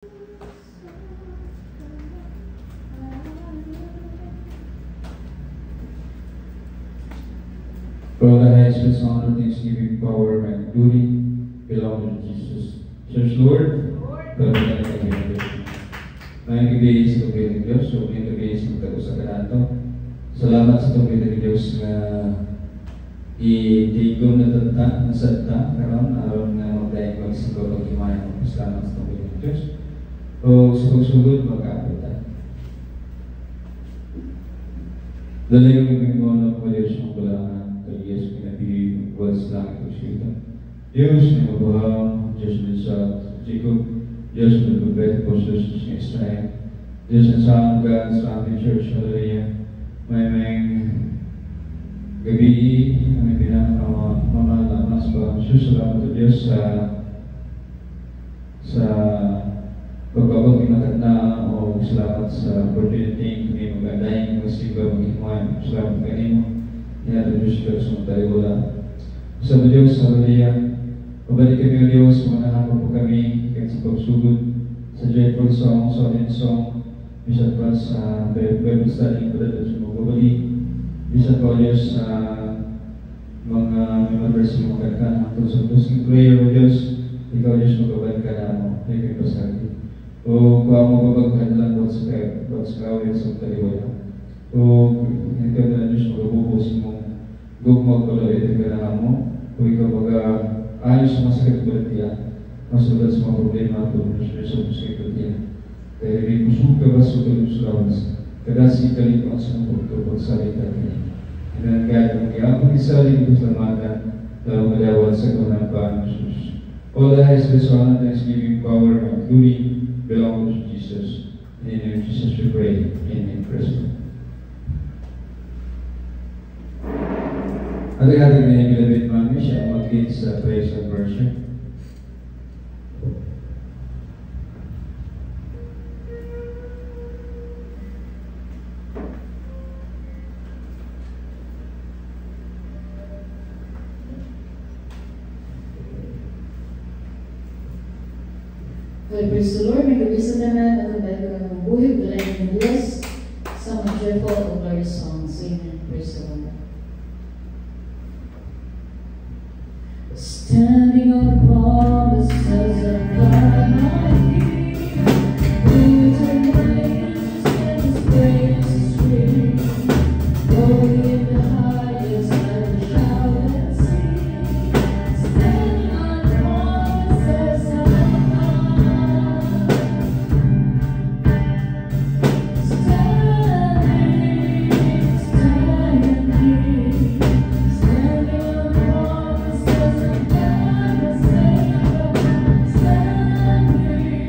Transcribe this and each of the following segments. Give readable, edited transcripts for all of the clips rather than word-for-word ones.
For all the highest praise, honor, thanksgiving, power, and glory belong to Jesus. Search Lord, pagkakas ng Diyos. May bigay sa tubig ng Diyos, o may bigay sa tago sa kanato. Salamat sa tubig ng Diyos na itigom na tata, nasata, karon aron na magdayang magsiguro at imayan ng salamat sa tubig ng Diyos. O sugod-sugod, mag-aapit tayo. Dalagang ibigmo ng Diyos ng kulangan. Diyos pinabili buat langit at syuta. Diyos na mabuhang, Diyos na sa Jacob, Diyos na nagbabet po sa Diyos ng Israel, Diyos na sa hanggang sa aming church, hallelujah. May gabi, kami pinamamalamas pa. Salamat sa Diyos sa pagbabag imagat na o salamat sa opportunity kami magandang magsiba mag-imuan. Salamat kanimo. Inato Diyos ka sa mga wala. Sa Diyos, hallelujah. Pabalik kami o Diyos, manahan po kami kahit sa pagsugod sa joyful song, solid song, bisan pa sa Bible study ko dito sa mga babali. Bisan pa o Diyos sa mga members ng mga kanta ng tusong prayer o Diyos, ikaw Diyos magabalik ka na mo, hindi ka pasagi. O kung mo babaghan lang buat sa kawin sa mga wala. O hindi ka na Diyos magabubos mo gugmag ko lang ito ka mo kung ikaw ayos sa masakit ulit yan masulat sa mga problema at Diyos sa masakit ulit yan kaya rin kusong ka ba sa ulit sa lawas kadasi kalit ang sa mga pagsalita niya inanagaya ng iyapang isali ko sa lamatan daw malawat sa kaunapaan ng Jesus. All the highest honor, thanksgiving, power, and glory belong to Jesus. In the name of Jesus we pray. Amen. Praise God. Ating-ating na yung Beloved Mami, siya mag-lead sa praise and worship. Well, praise the Lord, may gabi sa tanan at ang dahil ka ng buhay, dalay ng Diyos sa mga joyful and glorious songs. Amen. Praise the Lord. Standing on the promises of God, my King, who turned my ears and His grace is free. Going in the highest, I will shout and sing. Standing on the promises of God, standing.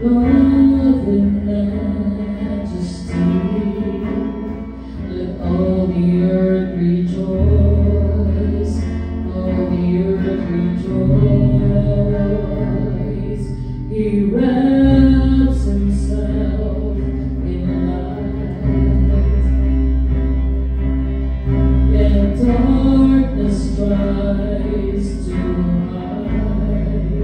clothed in majesty. Let all the earth rejoice, all the earth rejoice. He wraps himself in light, and darkness tries to hide.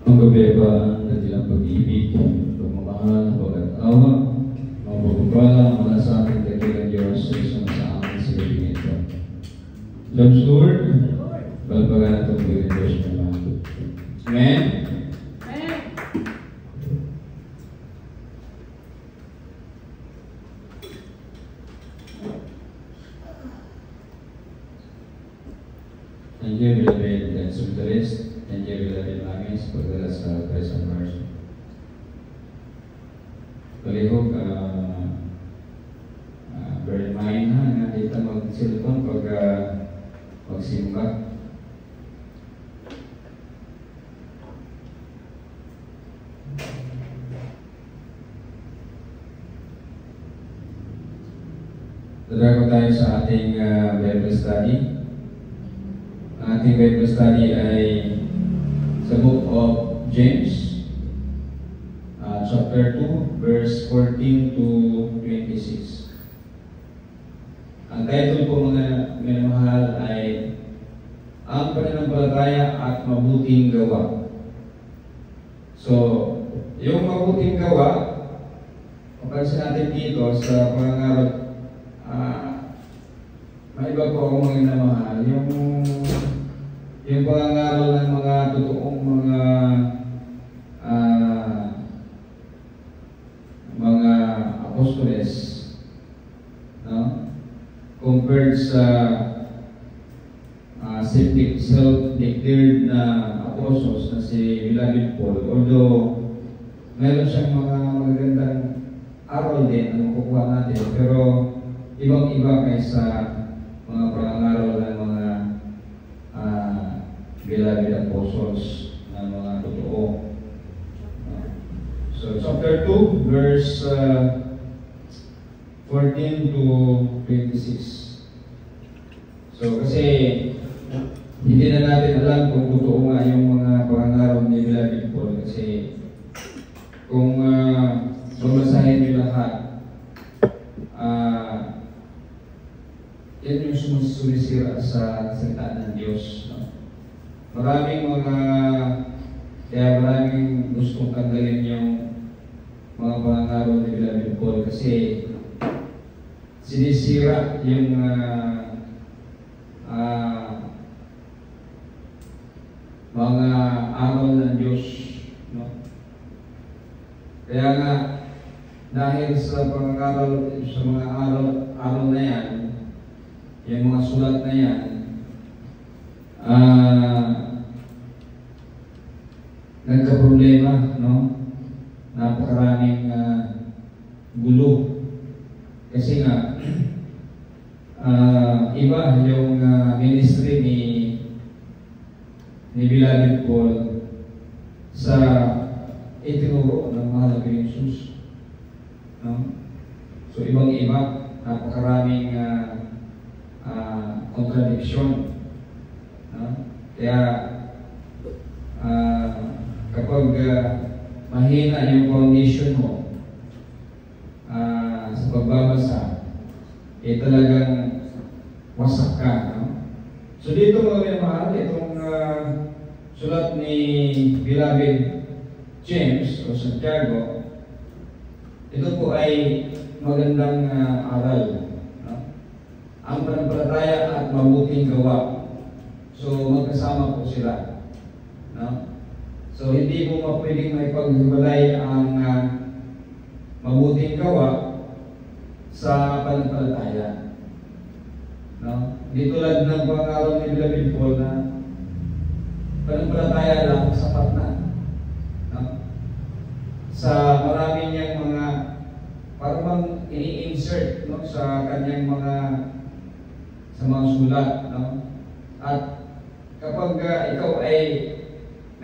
Ang gabeba ang kanilang pag-ibig, pagmamahal, pag-atawa, mga pagpapala, mula sa ating dakilang Diyos sa isang sa amin sa gabi ito. Lord Lord, balbagan at ang Diyos na mga. Amen? And you will be the subtalist, and you will be namin sa pagdala sa Christ and Mercy. Palihog, bear in mind ha, nga dito mag-cellphone pag magsimba. Dadako tayo sa ating Bible study. Ang ating Bible study ay sa book of James, chapter 2, verse 14 to 26. Ang title po mga minamahal ay Ang Pananampalataya at Mabuting Gawa. So, yung mabuting gawa, mapansin natin dito sa pangangarap, may iba po akong mga minamahal, yung pangangaral ng mga totoong mga apostoles, no? Compared sa self-declared na apostles na si Beloved Paul, although meron siyang mga magagandang aral din na makukuha natin, pero ibang-iba kaysa mga pangangaral ng mga Beloved Apostles na mga totoo. So, chapter 2, verse 14 to 26. So, kasi hindi na natin alam kung totoo nga yung mga pangangaral ni Beloved Paul. Kasi kung babasahin nyo lahat, yan yung sumisira sa salita ng Diyos. No? Maraming maraming gustong tanggalin yung mga pangangaral ni Beloved Paul kasi sinisira yung mga aral ng Diyos. No? Kaya nga, dahil sa pangangaral, sa mga aral na yan, yung mga sulat na yan, nagka-problema, no? Napakaraming gulo. Kasi nga, iba yung ministry ni Beloved Paul sa itinuro ng mahal na Jesus. No? So, ibang-iba, napakaraming contradiction. No? Kaya, kapag mahina yung foundation mo sa pagbabasa, talagang wasak ka. No? So dito mga mahal, itong sulat ni Beloved James o Santiago, ito po ay magandang aral. No? Ang pananampalataya at mabuting gawa. So magkasama po sila. No? So, hindi mo pwedeng maipaghiwalay ang mabuting gawa sa pananampalataya. No? Hindi tulad ng pangaral ni Beloved Paul na pananampalataya lang sapat na. No? Sa marami niyang mga parang ini-insert, no, sa kanyang mga sulat. No? At kapag ikaw ay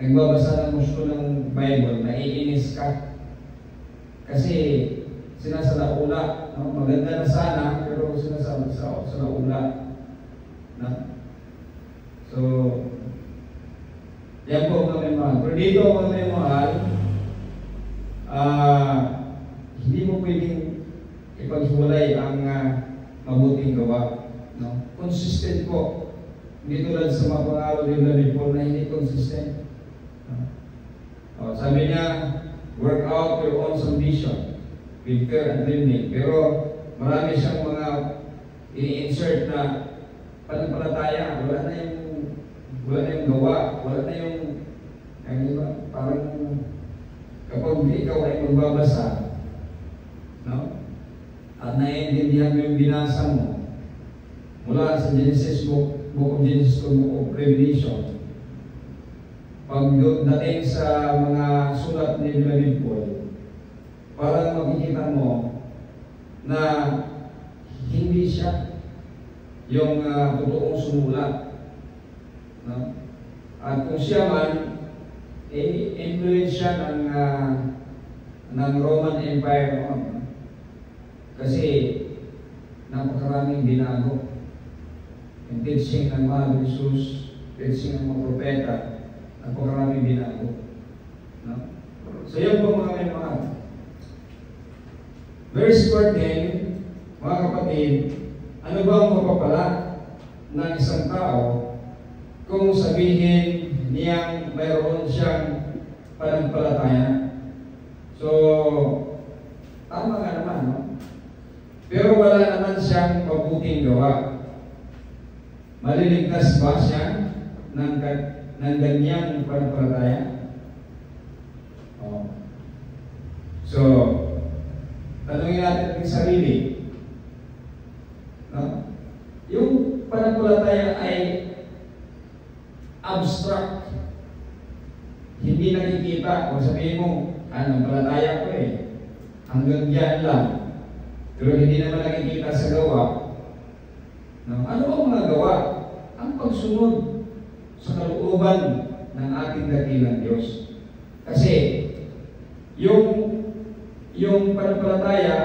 nagbabasa ng gusto ng Bible, naiinis ka. Kasi sinasalaula, no? Maganda na sana, pero sinasalaula. No? So, yan po mga mahal. Pero dito mga mahal, hindi mo pwedeng ipaghiwalay ang mabuting gawa. No? Consistent po Hindi tulad sa mga pangaraw ni Brother Paul na hindi consistent. Sabi niya, work out your own salvation with fear and trembling. Pero marami siyang mga ini-insert na pananampalataya. Wala na yung gawa. Wala na yung parang kapag ikaw ay magbabasa, no? At naiintindihan mo yung binasa mo mula sa Genesis book of Genesis to book of Revelation, pagdating sa mga sulat ni Brother Paul, parang makikita mo na hindi siya yung totoong sumulat, no? At kung siya man influence siya ng Roman Empire noon, kasi napakaraming binago yung teaching ng Mahal Jesus, teaching ng mga propeta, napakaraming binago, no? So yun po mga mahal. Verse 14, mga kapatid, ano ba ang mapapala ng isang tao kung sabihin niyang mayroon siyang pananampalataya? So, tama nga naman, no? Pero wala naman siyang mabuting gawa. Maliligtas ba siya ng ganyang pananampalataya? So, tanungin natin ang sarili, no? Yung pananampalataya ay abstract, hindi nakikita. Kung sabihin mo, palataya ko hanggang diyan lang, pero hindi naman nakikita sa gawa, no? Ano ang mga gawa? Ang pagsunod sa kalooban ng ating dakilang Diyos. Kasi yung pananampalataya,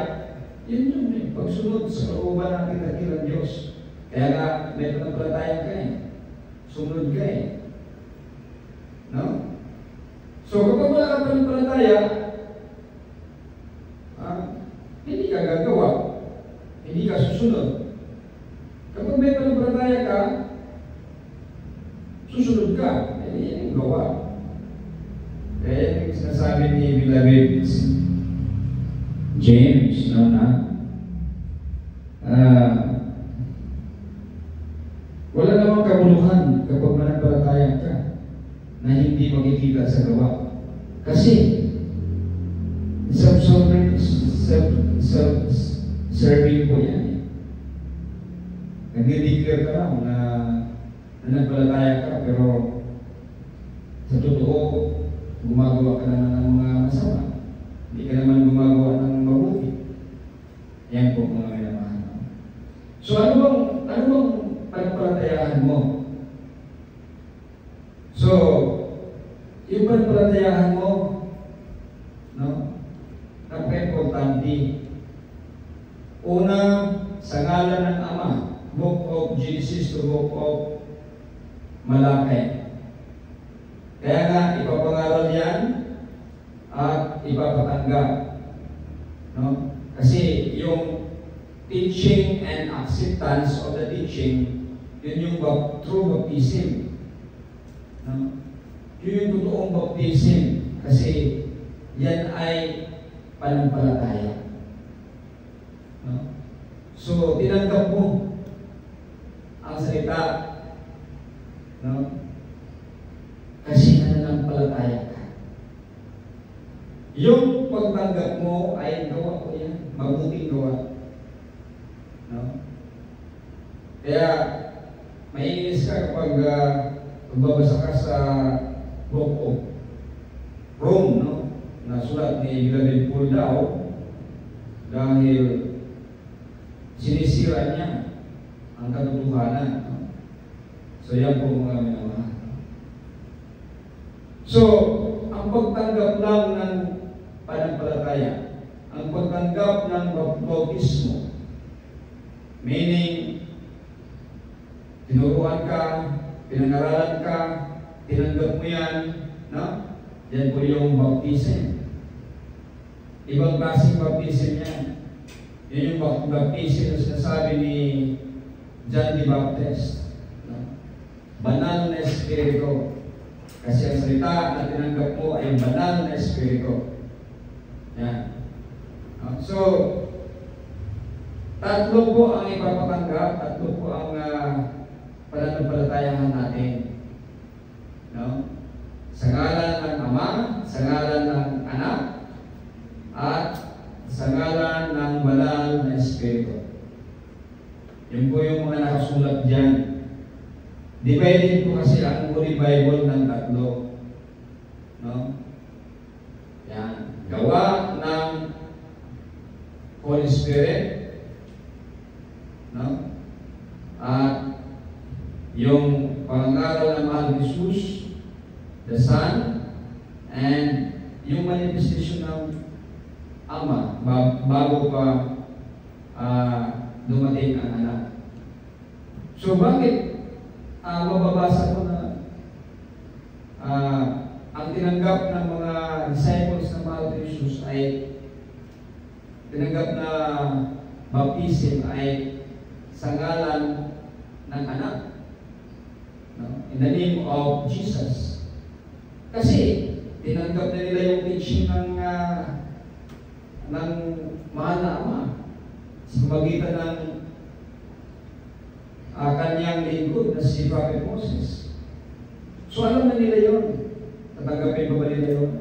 yun yung pagsunod sa kalooban ng ating dakilang Diyos. Kaya nga may pananampalataya ka sumunod ka no? So kapag wala ka pananampalataya, hindi ka gagawa, hindi ka susunod. Kapag may pananampalataya ka, susunod ka, yan yung gawa. Kaya yung sinasabi ni Beloved James, no, na wala namang kabuluhan kapag mananampalataya ka na hindi makikita sa gawa. Kasi self-serving po yan. Nag-declare ka lang na nananampalataya ka, pero sa totoo, gumagawa ka naman ng mga masama. Hindi ka naman gumagawa ng mabuti. Yan po mga minamahal. So ano bang pananampalatayahan mo? So, yung pananampalatayahan mo, no? Napaka-importante. Una, sa ngalan ng Ama, Book of Genesis to Book of Malakay. Kaya nga, ipapangaral yan at ipapatanggap, no? Kasi yung teaching and acceptance of the teaching, yun yung true baptism, no? Yun yung totoong baptism, kasi yan ay pananampalataya, no? So, tinanggap mo ang salita, no? Kasi nananampalataya ka. Yung pagtanggap mo ay gawa ko yan, mabuting gawa, no? Kaya maiinis ka kapag magbabasa ka sa Book of Rome, no? Na sulat ni Beloved Paul daw, dahil sinisira niya ang katotohanan, no? So yan po mga minamahal. So, ang pagtanggap lang ng pananampalataya, ang pagtanggap ng bautismo, meaning tinuruan ka, pinag-aralan ka, tinanggap mo yan, no? Yan po yung baptism. Ibang klaseng baptism yan. Yan yung baptism na sinasabi ni John the Baptist, no? Banal na Espiritu. Kasi ang salita na tinanggap mo ay banal na Espiritu. Yan. So, tatlo po ang ipapatanggap, tatlo po ang pananampalatayahan natin. No? Sa ngalan ng Ama, sa ngalan ng Anak, at sa ngalan ng banal na Espiritu. Yun po yung mga nakasulat dyan. Divided po kasi ang Holy Bible ng tatlo. No? Yan. Gawa ng Holy Spirit. No? At yung pangaral ng Mahal Jesus, the Son, and yung manifestation ng Ama bago pa dumating ang Anak. So bakit mababasa ko na ang tinanggap ng mga disciples ng Mahal Jesus ay tinanggap na baptism ay sa ngalan ng Anak, no? In the name of Jesus. Kasi tinanggap na nila yung teaching ng Mahal na Ama sa magitan ng kanyang lingkod na si Prophet Moses. So alam na nila yun. Tatanggapin ba nila yun?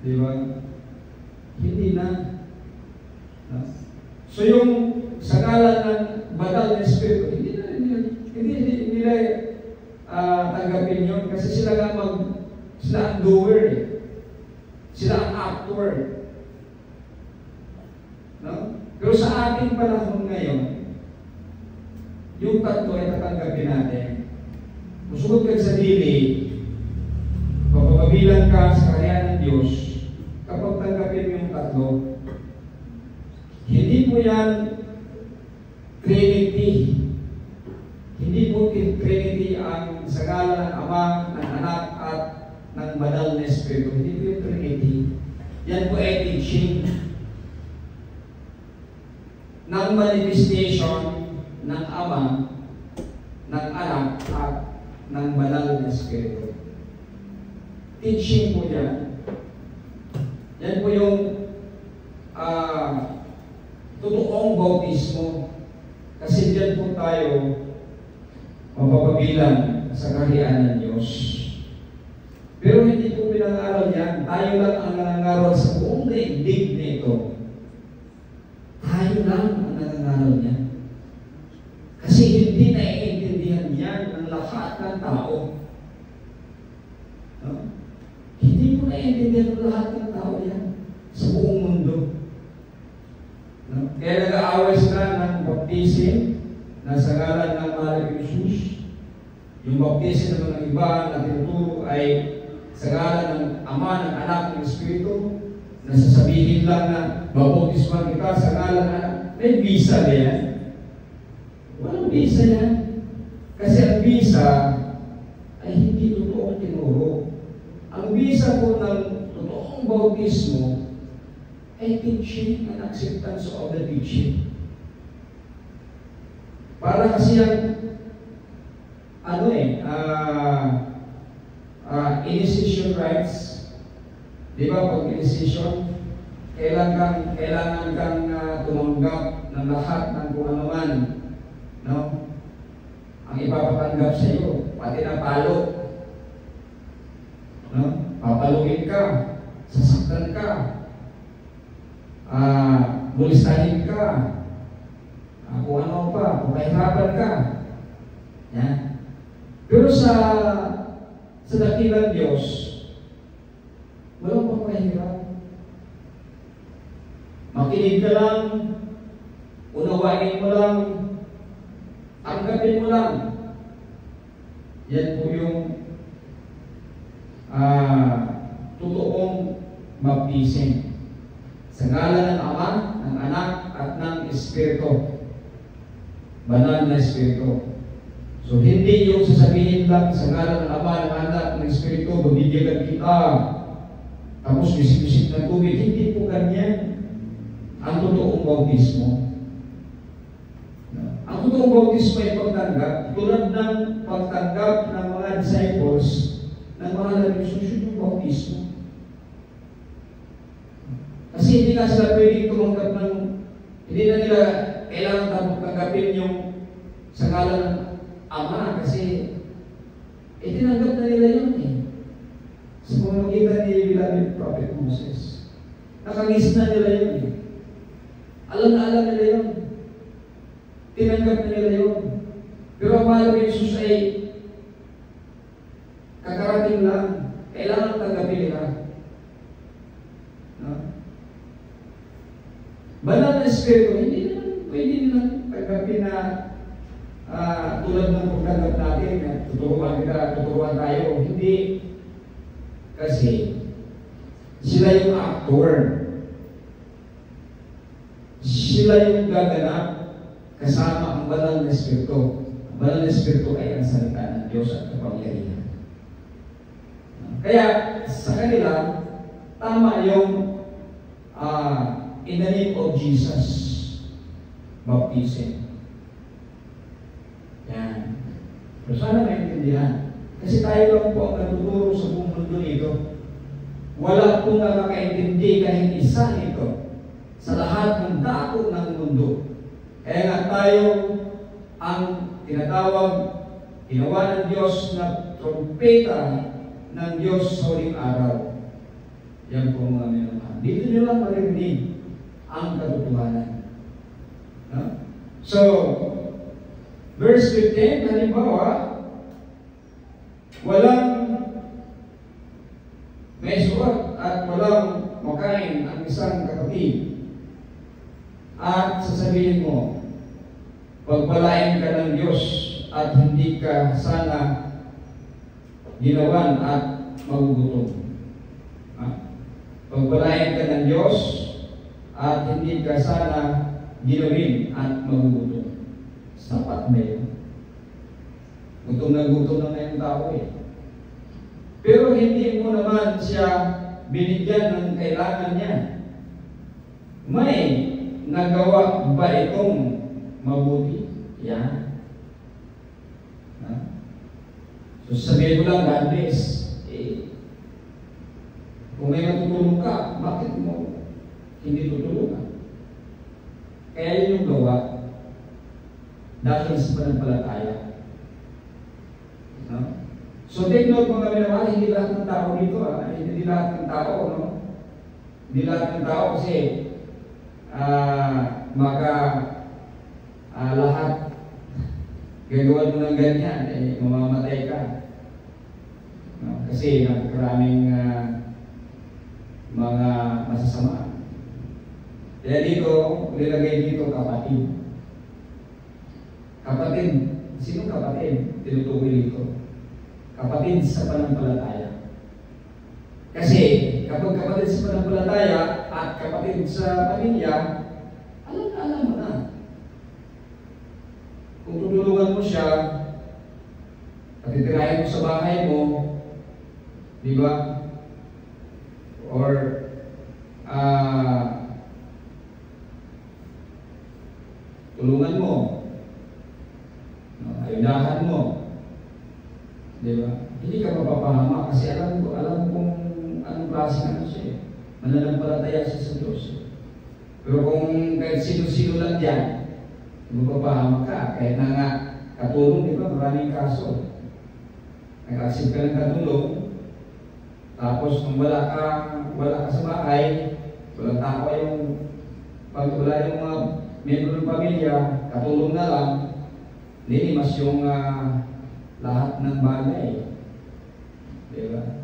Di ba? Hindi na. No? So yung sa ngalan ng banal na Espiritu, hindi nila tanggapin yun kasi sila ang doer eh. Sila ang actor. No? Pero sa ating panahon ngayon, yung tatlo ay tatanggapin natin. Musugot ka sa dili, papabilang ka sa kahayaan ng Diyos, kapag tanggapin mo yung tatlo, hindi po yan Trinity. Hindi po Trinity ang sa ngalan ng Ama, ng Anak, at ng banal na Espiritu. Hindi po yung Trinity. Yan po ay teaching ng manifestation ng Ama, ng Anak, at ng banal na Espiritu. Teaching po yan. Yan po yung totoong bautismo. Kasi diyan po tayo mapapabilang sa kahayaan ng Diyos. Pero hindi po pinangaral yan. Tayo lang ang nangangaral sa buong daigdig nito. Tayo lang ang nangangaral yan. Kasi hindi naiintindihan yan ng lahat ng tao. No? Hindi po naiintindihan ng lahat ng tao yan sa buong mundo. No? Kaya nag-aaway sila ng baptism na sa ngalan ng Mahal Jesus. Yung baptism ng mga iba na tinuturo ay sa ngalan ng Ama, ng Anak, ng Espiritu, na sasabihin lang na baptisman kita sa ngalan ng Anak. May visa na yan. Walang visa yan. Kasi ang visa ay hindi totoong tinuro. Ang visa po ng totoong bautismo ay teaching and acceptance of the teaching. Para kasi yung initiation rites, di ba pag initiation, kailangan kang tumanggap ng lahat ng kung ano man, no? Ang ipapatanggap sa iyo, pati na palo, no? Papalugin ka, sasaktan ka, bulistahin ka, kung ano pa, pagkahirapan ka. Yan. Pero sa dakilang Diyos, walang pagkahirap. Makinig ka lang, unawain mo lang, tanggapin mo lang. Yan po yung totoong baptism. Sa ngalan ng Ama, ng Anak, at ng Espiritu. Banal na Espiritu. So, hindi yung sasabihin lang sa ngalan ng Ama, ng Anak, ng Espiritu, babigyan kita, tapos bisip-bisip ng tubig. Hindi po ganyan ang totoong bautismo. Ang totoong bautismo ay pagtanggap, tulad ng pagtanggap ng mga disciples ng mga nag-susunod yung bautismo. Kasi hindi na sila pwedeng tumanggap ng, hindi na nila kailangan tanggapin yung sa ngalan ng Ama kasi tinanggap na nila yun eh. Sa pamamagitan ni beloved Prophet Moses. Nakangis na nila yun eh. Alam na alam nila yun. Tinanggap na nila yun. Pero ang mahal ng Jesus ay kakarating lang. Kailangan tanggapin nila. No? Banal na Espiritu, hindi naman pwede nilang tanggapin na tulad ng pagtanggap natin, tuturuan tayo. Hindi. Kasi sila yung actor. Sila yung gaganap kasama ang banal na Espiritu. Ang banal na Espiritu ay ang salita ng Diyos at kapangyarihan. Kaya sa kanila, tama yung in the name of Jesus baptism. Yan. Pero sana maintindihan. Kasi tayo lang po ang natuturo sa buong mundo nito. Wala pong nakakaintindi kahit isa nito sa lahat ng dako ng mundo. Kaya nga tayo ang tinatawag, ginawa ng Diyos na trompeta ng Diyos sa huling araw. Yan po mga minamahal. Dito nyo lang marinig ang katotohanan. No? So, verse 15, halimbawa, walang may suwat at walang makain ang isang kapatid. At sasabihin mo, pagpalain ka ng Diyos at hindi ka sana ginawan at magugutom. Pagpalain ka ng Diyos at hindi ka sana ginawin at magugutom. Sapat na yun. Gutom na ngayong tao eh. Pero hindi mo naman siya binigyan ng kailangan niya. May nagawa ba itong mabuti? Yan. So sabihin mo lang, God bless. Kung may matutulong ka, bakit mo hindi tutulungan? Kaya yun yung gawa dahil sa pananampalataya. No? So take note mga minamahal, hindi lahat ng tao dito, hindi lahat ng tao, no? Hindi lahat ng tao kasi lahat gagawan mo ng ganyan, mamamatay ka. No? Kasi napakaraming mga masasama. Kaya dito, nilagay dito kapatid. Kapatid, sino kapatid? Tinutukoy dito. Kapatid sa pananampalataya. Kasi kapag kapatid sa pananampalataya at kapatid sa pamilya, alam mo na. Kung tutulungan mo siya, patitirahin mo sa bahay mo, di ba? Or tulungan mo, ayudahan mo, di ba? Hindi ka mapapahama kasi alam kung anong klase na siya. Mananampalataya siya sa Diyos. Pero kung kahit sino-sino lang dyan, mapapahama ka. Kahit na nga katulong, di ba? Maraming kaso. Nag-accept ka ng katulong, tapos kung wala ka sa bahay, walang tao pag wala yung mga miyembro ng pamilya, katulong na lang, linimas yung lahat ng bagay. Diba?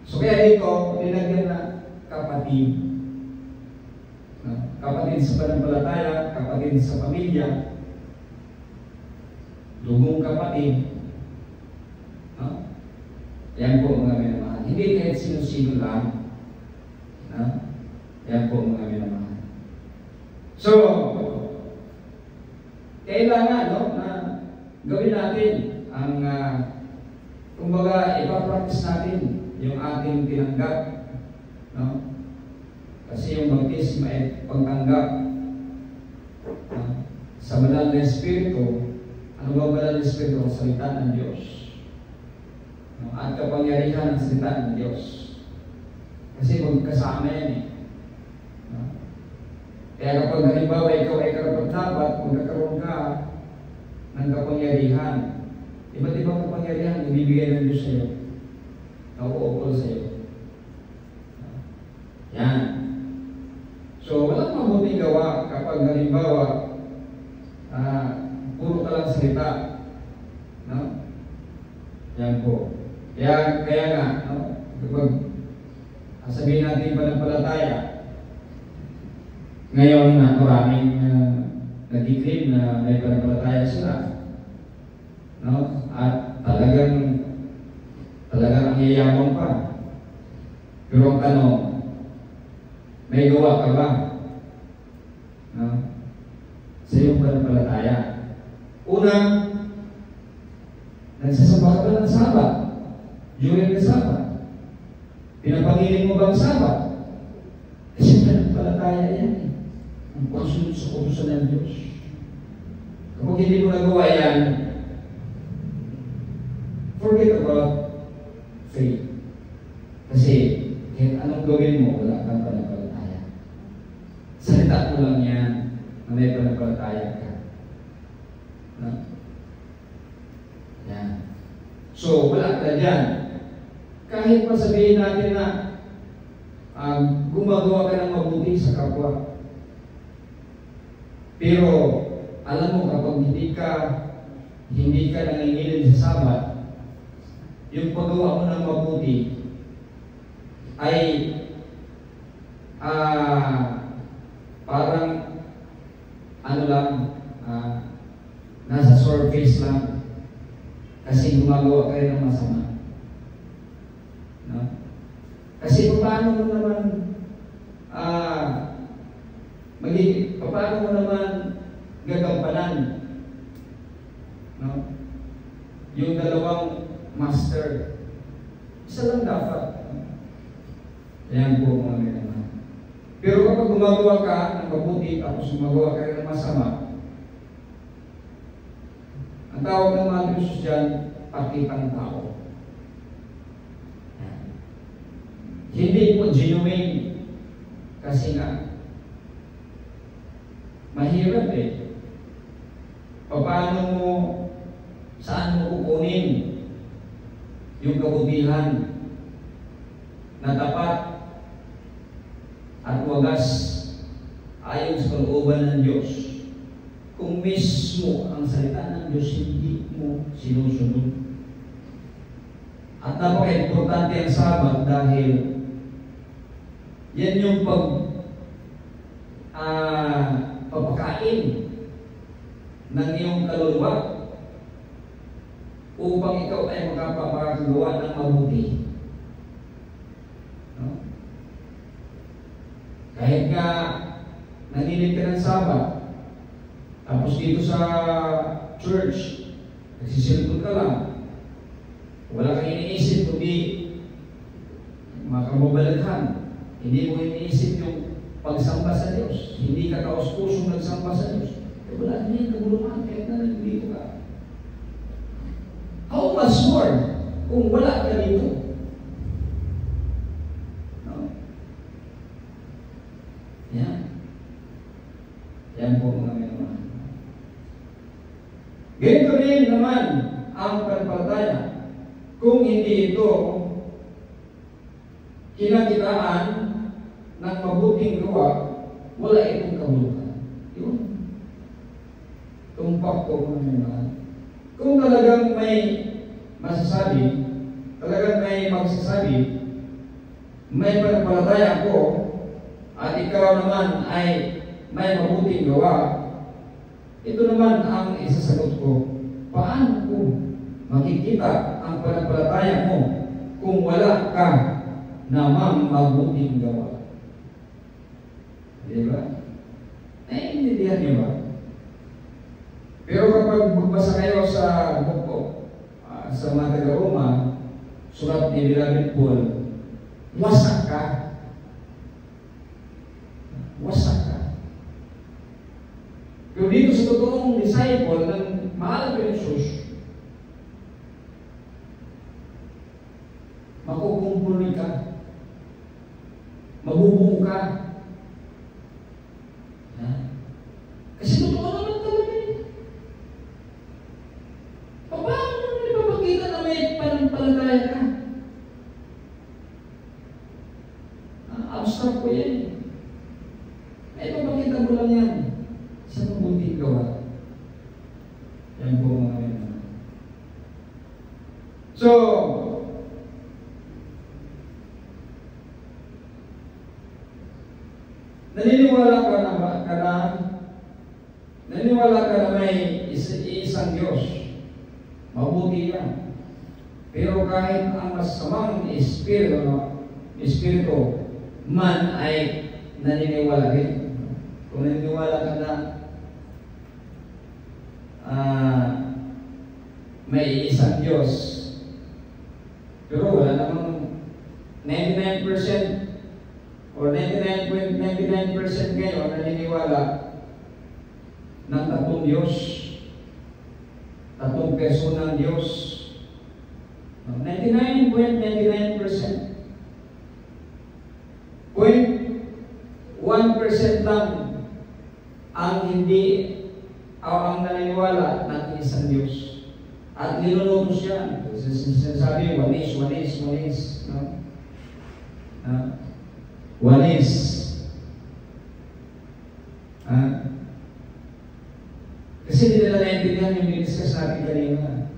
So kaya dito, nilagyan na kapatid. Kapatid sa pananampalataya, kapatid sa pamilya, lubong kapatid. Yan po mga minamahal. Hindi kahit sino-sino lang. Yan po mga minamahal. So, kailangan na gawin natin ang kumbaga ipapractice natin yung ating tinanggap. Kasi yung baptism ay pagtanggap sa banal na Espiritu. Ano ba banal na Espiritu? Ang salita ng Diyos. No? At kapangyarihan ng salita ng Diyos. Kasi magkasama yan eh. No? Kaya kapag halimbawa ikaw ay karapat-dapat, magkakaroon ka ng kapangyarihan. Iba't ibang kapangyarihan ibibigay ng Diyos sa iyo. Nauukol sa iyo. Yan. So, walang mabuting gawa kapag halimbawa puro ka lang salita. No? Yan po. Kaya nga, no? Kapag sabihin natin pananampalataya, ngayon na maraming nag-claim na may pananampalataya sila. No? At talagang ang yayaman pa. Pero ang tanong, may gawa ka ba? No? Sa iyong pananampalataya. Una, nagsasamba ka ba ng Sabat? During the Sabat? Pinapangiling mo ba ang Sabat? Kasi pananampalataya yan eh. Ang pagsunod sa utusan ng Diyos. Kapag hindi mo nagawa yan, forget about faith. Kasi kahit anong gawin mo, wala kang pananampalataya. Salita mo lang yan na may pananampalataya ka. No? Yan. So, wala ka dyan. Kahit pa sabihin natin na gumagawa ka ng mabuti sa kapwa. Pero, alam mo, kapag hindi ka nangingilin sa Sabat, yung paggawa mo ng mabuti ay parang nasa surface lang kasi gumagawa kayo ng masama. No? Kasi paano mo naman paano mo naman gagampanan, no? Yung dalawang master. Isa lang dapat. Ayan po mga naman. Pero kapag gumagawa ka ng mabuti tapos gumagawa ka ng masama, ang tawag ng mga Diyos dyan, pakitang tao. Hindi po genuine. Kasi nga, mahirap eh. Saan mo kukunin yung kabutihan na tapat at wagas ayon sa kalooban ng Diyos kung mismo ang salita ng Diyos hindi mo sinusunod. At napaka-importante ang Sabat dahil yan yung pagpakain ng iyong kaluluwa upang ikaw ay makapagawa ng mabuti. No? Kahit nga nanginig ka ng Sabat, tapos dito sa church, nagsisilipon ka lang, wala kang iniisip kundi makababalaghan. Hindi mo iniisip yung pagsamba sa Diyos. Hindi ka taos-pusong nagsamba sa Diyos. Wala din yung kaguluhan kahit na nandito ka. How much more kung wala ka dito? No? Yan. Yan po mga minamahal. Ganito rin naman ang pananampalataya. Kung hindi ito kinakitaan ng mabuting gawa, wala itong kabuluhan. Yun. Tumpak po mga minamahal. Kung talagang may magsasabi, may pananampalataya ako, at ikaw naman ay may mabuting gawa, ito naman ang isasagot ko. Paano ko makikita ang pananampalataya mo kung wala ka namang mabuting gawa? Di ba? Naiintindihan niyo ba? Pero kapag magbasa kayo sa buko, sa mga taga-Roma, sulat ni Beloved Paul, wasak ka. Wasak ka. Pero dito sa totoong makukumpuli ka, mabubuo ka. Ha? Kasi totoo naman talaga yun. Paano mo ipapakita na may panampalataya ka? Abstract ko yan. May ipapakita mo lang yan sa mabuting gawa. Yan po mga yan. So, naniniwala ka na may isang Diyos. Mabuti yan. Pero kahit ang masamang espiritu man ay naniniwala rin. Kung naniniwala ka na may isang Diyos, pero wala namang 99% or 99.99% ngayon naniniwala ng tatlong Diyos, tatlong personang Diyos. 99.99%. 0.1% lang ang hindi ang naniniwala ng isang Diyos. At nilulutos siya. Sinasabi, wanis. No? Wanis. Kasi hindi nila naintindihan yung diniscuss natin kanina.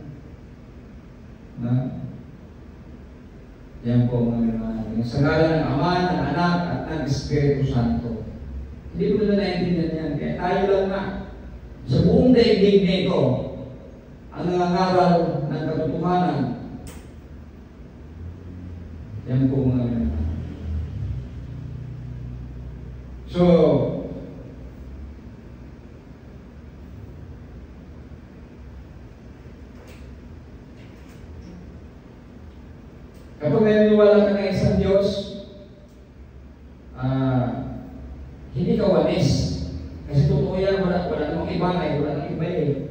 Yan po mga sa ngalan ng Ama, ng Anak, at ng Espiritu Santo. Hindi ko nila naintindihan yan. Kaya tayo lang na sa buong daigdig na ito ang nangangaral ng katotohanan. Yan po mga so, kapag naniniwala ka ng isang Diyos, hindi ka wanis. Kasi totoo yan, wala namang iba wala namang iba eh.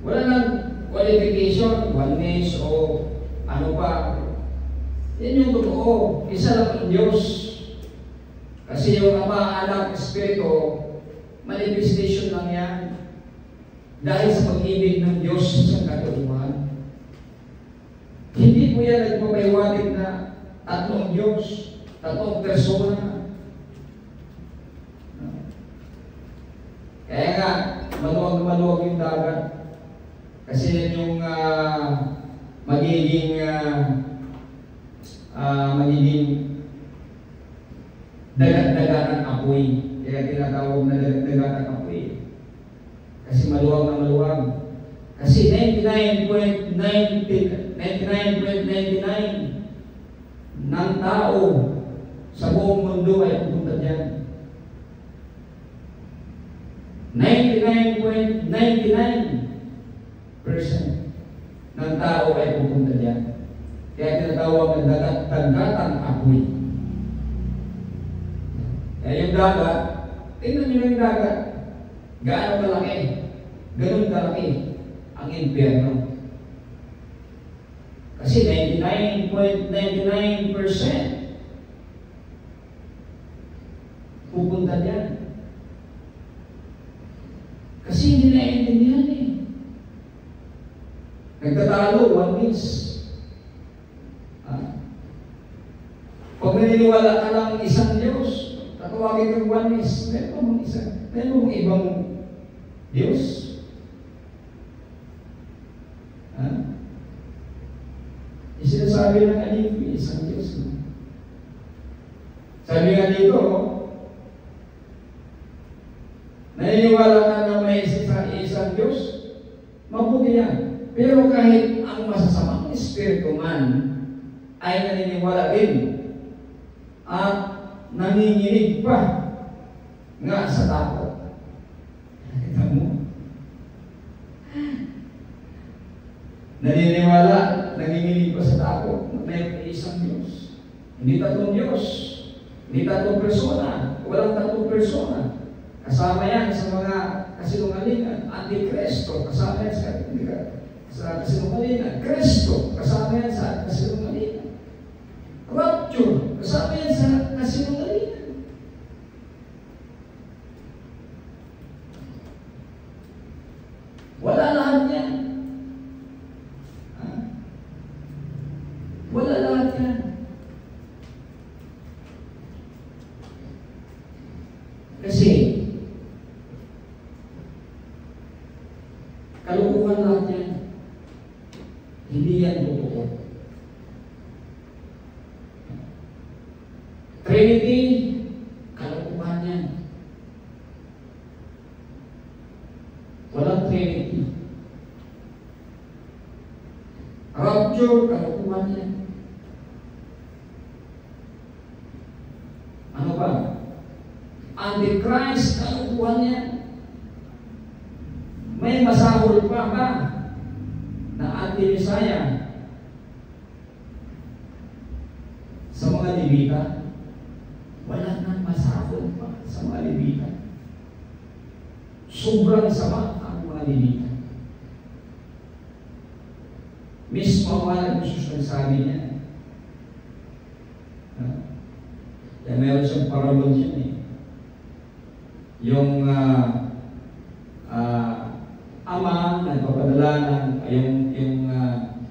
Wala nang qualification, oneness o ano pa. Yan yung totoo. Isa lang ang Diyos. Kasi yung Ama, Anak, Espiritu, manifestation lang yan. Dahil sa pag-ibig ng Diyos sa katutuhan. Hindi po yan nagpapahiwatig na tatlong Diyos, tatlong persona. Kaya nga, maluwag yung dagat. Kasi yan yung magiging dagat-dagat ng apoy. Kaya tinatawag na dagat-dagat ng apoy. Kasi maluwag na maluwag. Kasi 99.99 ng tao sa buong mundo ay pupunta dyan. 99.99% ng tao ay pupunta dyan. Kaya tinatawag ng dagat-dagatang apoy. Kaya yung dagat, tingnan nyo yung dagat. Gaano kalaki? Ganun kalaki ang impyerno. Kasi 99.99% pupunta dyan. Kasi hindi naiintindihan eh. Nagtatalo, one means. Pag naniniwala ka lang isang Diyos, tatawagin kang one means. Meron mong ibang Diyos? Sinasabi ng alipin, isang Diyos. Sabi nga dito, naniniwala ka na may isang Diyos, mabuti yan. Pero kahit ang masasamang espiritu man ay naniniwala din at nanginginig pa nga sa takot. Kita mo? Naniniwala, nanginginig pa sa takot na may isang Diyos. Hindi tatlong Diyos, hindi tatlong persona, walang tatlong persona. Kasama yan sa mga kasinungalingan. Antikristo, kasama yan sa kasinungalingan. Kristo, kasama yan sa kasinungalingan. 99.99% Kasama yan sa kasinungalingan. Wala lahat yan. Ha? Wala lahat yan. Kasi, kalukuhan lahat yan. Hindi yan totoo. Trinity, kalukuhan yan. Walang Trinity. Rapture, kalukuhan yan. Ano ba? Antichrist, kalukuhan yan. May masahol pa ba na anti-Messiah sa mga Levita? Wala nang masahol pa sa mga Levita. Sobrang sama ang mga Levita. Mismo ang Jesus nagsabi niya. Kaya meron siyang parabol dyan eh. Yung ama nagpapadala ng yung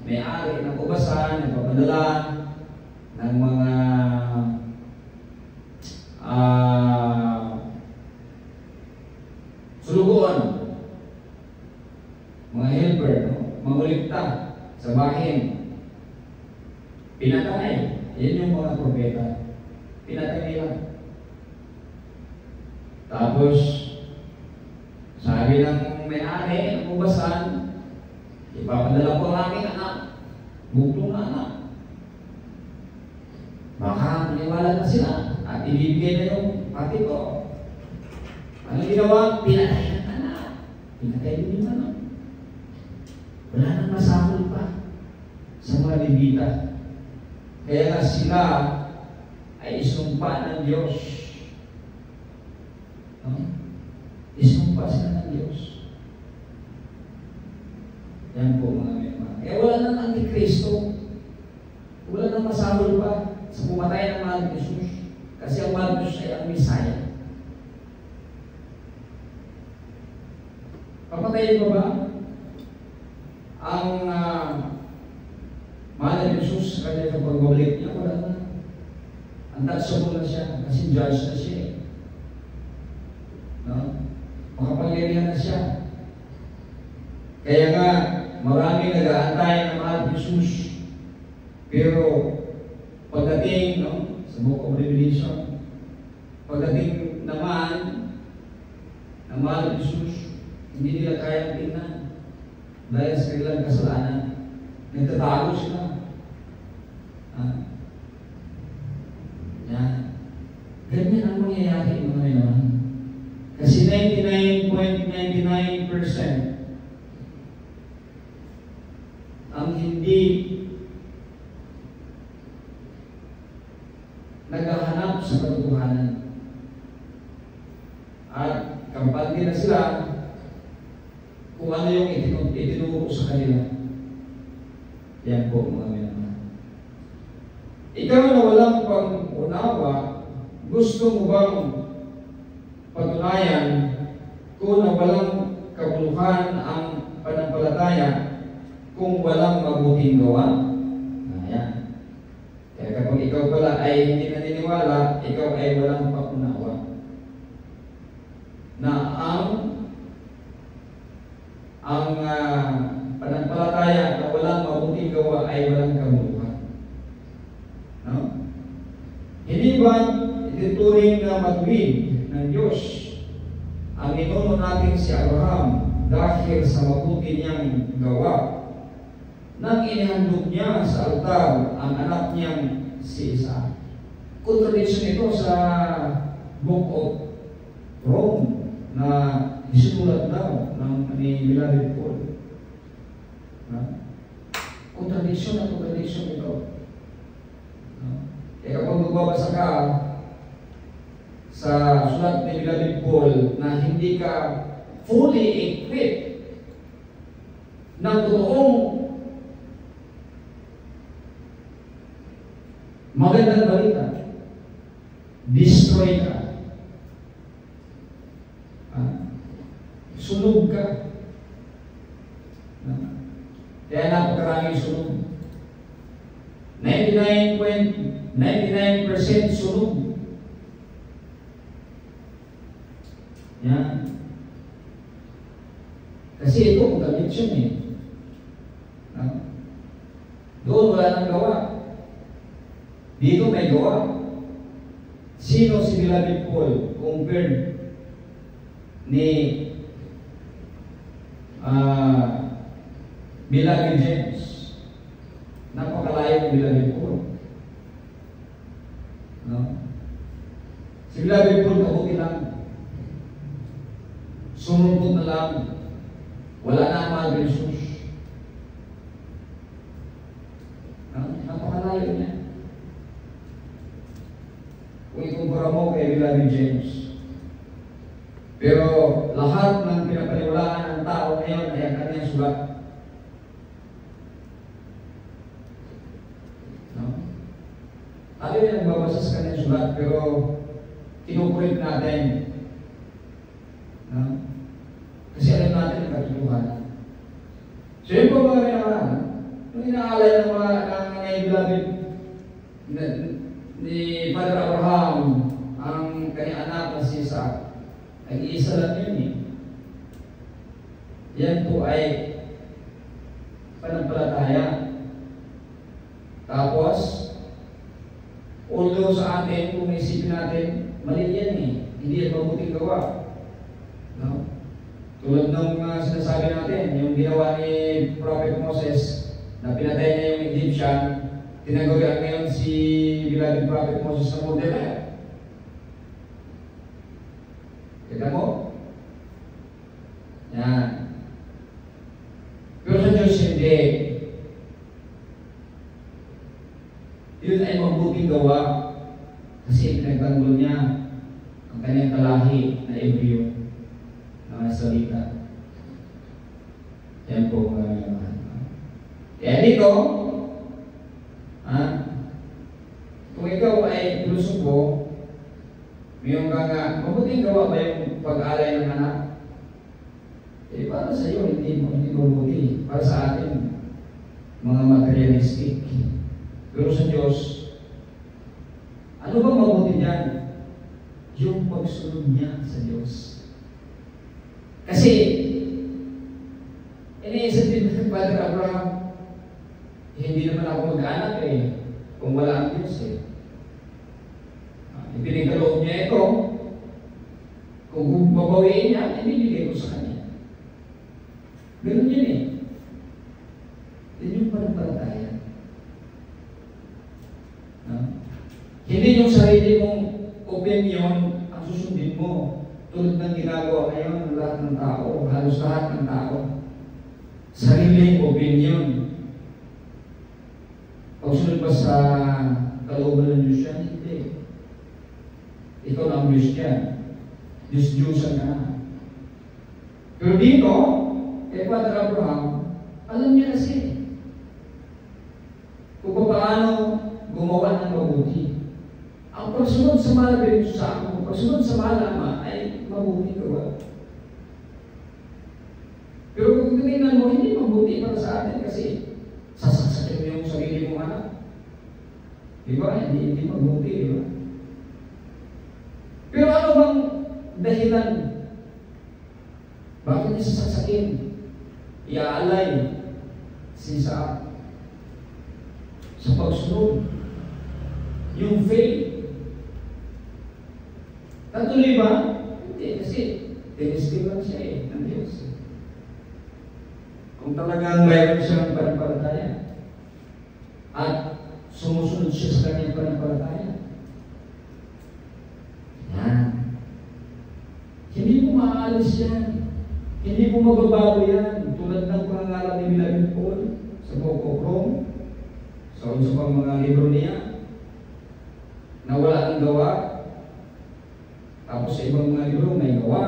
may-ari ng ubasan nagpapadala ng mga sulugoon, mga helper, mangulikta sa bahin. Pinatay. Yan yung mga propeta. Pinatay nila. Tapos, sabi ng may-ari ng ubasan, ipapadala ko ang aking anak, buktong na anak. Baka maniwala na sila at ibibigay na yung pati ko. Ano ginawa? Pinatay ng anak. Pinatay din yung anak. Wala nang masahol pa sa mga Levita. Kaya nga sila ay isumpa ng Diyos. Isumpa sila ng Diyos. Yan po mga memang. Kaya wala nang Antikristo. Wala nang masahol pa sa pumatay ng mahal ni Jesus. Kasi ang mahal ni Jesus ay ang Messiah. Papatayin mo ba ang mahal ni Jesus sa kanya sa pagbabalik niya? Wala na. Untouchable na siya kasi judge na siya. No? Makapangyarihan na siya. Kaya nga, maraming nag-aantay ng mahal ni Jesus. Pero, pagdating sa Book of Revelation, pagdating naman ng mahal ni Jesus, hindi nila kayang tingnan dahil sa kanilang kasalanan. Nagtatago sila. Yan. Ganyan ang mangyayari mga naman. Kasi 99.99% ang hindi naghahanap sa katotohanan. At kampante na sila kung ano yung itinuro sa kanila. Yan po mga minamahal. Ikaw na walang pang-unawa, gusto mo bang patunayan kung na walang kabuluhan ang panampalataya kung walang mabuting gawa? Ayan. Kaya kapag ikaw pala ay hindi naniniwala, ikaw ay walang pang-unawa. Na ang panampalataya na walang mabuting gawa ay walang kabuluhan. No? Hindi ba ituturing na matuwid ng Diyos ang inuno natin si Abraham dahil sa mabuti niyang gawa nang inihandog niya sa altar ang anak niyang si Isaac? Contradiction ito sa Book of Rome na isinulat daw ng ni Beloved Paul. Contradiction na contradiction ito. Kaya kapag magbabasa ka sa sulat ni Beloved Paul na hindi ka fully equipped ng totoong magandang balita, destroy ka. Sunog ka. Kaya napakaraming sunog. 99% sunog. Yan. Kasi ito, conviction eh. Doon wala nang gawa. Dito may gawa. Sino si Beloved Paul compared ni Beloved James? Napakalayo ng Beloved Paul. Si Beloved Paul kabuti lang. Sumumpot na lang. Wala na ang mahal ng Jesus. Napakalayo niya. Kung ikumpara mo kay Beloved James. Pero lahat ng pinapaniwalaan ng tao ngayon ay ang kanyang sulat. Tayo yung nagbabasa sa kanyang sulat, pero kinukulit natin. Kasi alam natin ang katutuhan. So yun po mga kailangan, nung inaalay ng mga Beloved ni Father Abraham, ang kanyang anak na si Isaac, nag-iisa lang yun eh. Yan po ay panampalataya. Tapos, although sa atin, kung isipin natin, mali yan eh. Hindi yan mabuting gawa. No? Tulad ng sinasabi natin, yung ginawa ni Prophet Moses, na pinatay niya yung Egyptian, tinagurian ngayon si Beloved Prophet Moses sa model na yan. Kita mo? Yan. Pero sa Diyos hindi. Yun ay mabuting gawa kasi pinagtanggol niya ang kanyang kalahi na embryo na salita. Yan po mga naman. Kaya dito, kung ikaw ay pilosopo, mayroon ka nga, mabuting gawa ba yung pag-alay ng anak? Eh, para sa iyo, hindi mabuti. Para sa atin, mga materialistic. Pero sa Diyos, ano ba mabuti niyan? Yung pagsunod niya sa Diyos. Kasi, iniisip din ng Father Abraham, hindi naman ako mag-anak eh, kung wala ang Diyos eh. Ipinagkaloob niya ito, kung babawiin niya, ibibigay ko sa kanya. Ganun yun eh. Yun yung panampalataya. Hindi yung sarili mong opinion ang susundin mo. Tulad ng ginagawa ngayon ng lahat ng tao, halos lahat ng tao. Sariling opinion. Pagsunod ba sa kalooban ng Diyos yan? Hindi. Ikaw na ang Diyos yan. Diyos-Diyosan ka na. Pero dito, kay Father Abraham, alam niya kasi kung paano gumawa ng mabuti. Ang pagsunod sa mahal ng Diyos sa akin, pagsunod sa mahal ng Ama ay mabuti gawa. Pero kung tingnan mo, hindi mabuti para sa atin kasi sasaksakin mo yung sarili mong anak. Diba? Hindi mabuti, diba? Pero ano bang dahilan? Bakit niya sasaksakin? Iaalay si Isaac sa pagsunod. Yung faith. Tatuloy ba? Hindi, kasi tinisting lang siya eh, ng Diyos. Kung talagang mayroon siyang panampalataya at sumusunod siya sa kanyang panampalataya. Yan. Hindi mo maaalis yan. Hindi mo mababago yan. Tulad ng pangalan ni Beloved Paul sa Book of Rome, sa pang mga libro niya, na wala ng gawa. Tapos sa ibang mga libro may gawa.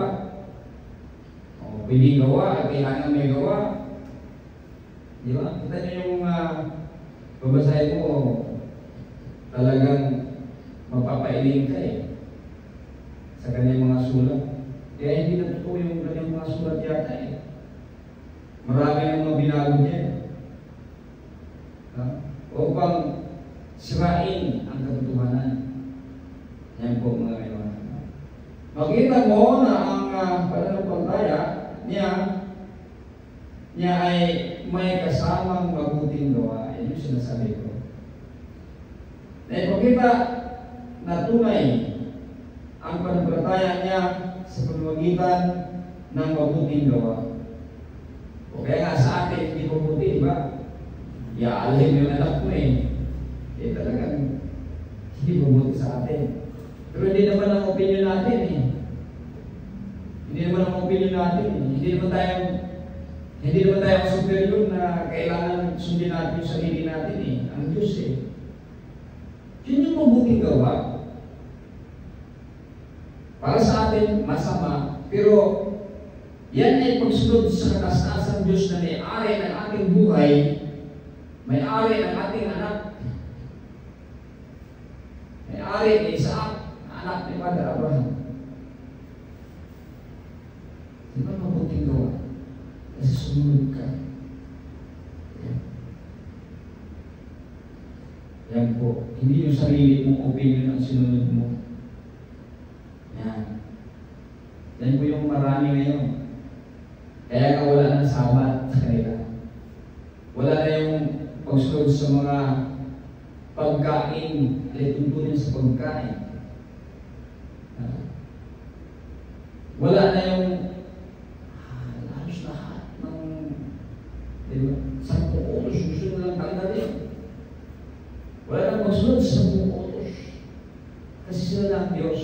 O pwede gawa at kailangan may gawa. Di ba? Kita niyo yung babasahin mo, talagang mapapailing ka eh. sa kanyang mga sulat. Kaya hindi na totoo yung kanyang mga sulat yata eh. Marami ang mga binago niya. Upang sirain ang katotohanan. Yan po mga kaibigan. Makita mo na ang pananampalataya niya ay may kasamang mabuting gawa. Yan yung sinasabi ko. Na ipakita na tunay ang pananampalataya niya sa pamamagitan ng mabuting gawa. O kaya nga sa atin, hindi mabuti, di ba? Iaalhin yung anak mo eh. Eh talagang hindi mabuti sa atin. Pero hindi naman ang opinion natin eh. Hindi naman ang opinion natin eh. Hindi naman tayo superior na kailangan sundin natin yung sarili natin eh. Ang Diyos eh. Yun yung mabuting gawa. Para sa atin, masama. Pero yan ay pagsunod sa kataas-taasang Diyos na may-ari ng ating buhay, may-ari ng ating anak, may-ari ni Isaac, anak ni Father Abraham. Di ba mabuting gawa? Kasi sumunod ka. Yan po. Hindi yung sarili mong opinion ang sinunod mo. Yan. Yan po yung marami ngayon. Kaya ka wala ng sabat sa kanila. Wala na yung pagsunod sa mga pagkain, tuntunin sa pagkain. Wala na yung halos lahat ng sampung utos, gusto na lang tanggalin. Wala nang magsunod sa sampung utos. Kasi sila lang Diyos.